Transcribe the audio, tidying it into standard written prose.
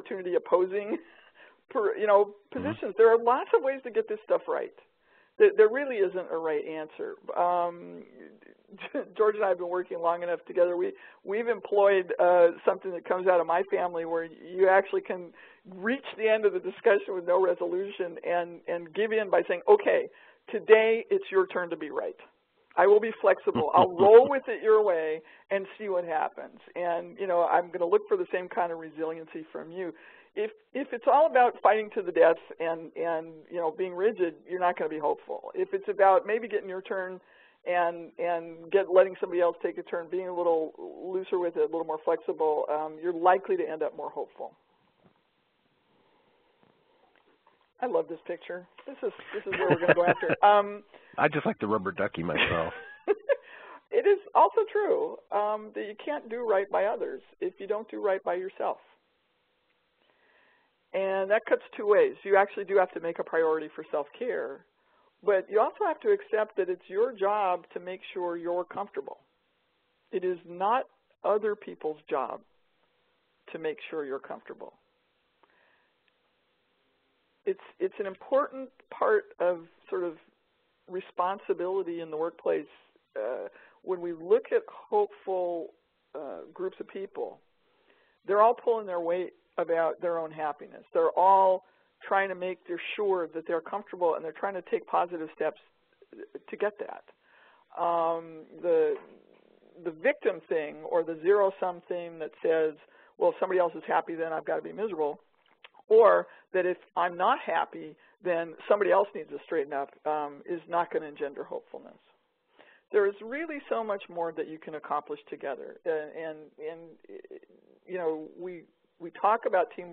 opportunity opposing, positions. There are lots of ways to get this stuff right. There really isn't a right answer. George and I have been working long enough together. We've employed something that comes out of my family where you actually can reach the end of the discussion with no resolution and give in by saying, okay, today it's your turn to be right. I will be flexible. I'll roll with it your way and see what happens. And, I'm going to look for the same kind of resiliency from you. If it's all about fighting to the death and being rigid, you're not going to be hopeful. If it's about maybe getting your turn and letting somebody else take a turn, being a little looser with it, a little more flexible, you're likely to end up more hopeful. I love this picture. This is where we're going to go after. I just like the rubber ducky myself. It is also true that you can't do right by others if you don't do right by yourself. And that cuts two ways. You actually do have to make a priority for self-care, but you also have to accept that it's your job to make sure you're comfortable. It is not other people's job to make sure you're comfortable. It's an important part of sort of responsibility in the workplace. When we look at hopeful groups of people, they're all pulling their weight about their own happiness. They're all trying to make sure that they're comfortable, and they're trying to take positive steps to get that. The victim thing or the zero-sum thing that says, well, if somebody else is happy, then I've got to be miserable, or that if I'm not happy, then somebody else needs to straighten up, is not going to engender hopefulness. There is really so much more that you can accomplish together. And we talk about teamwork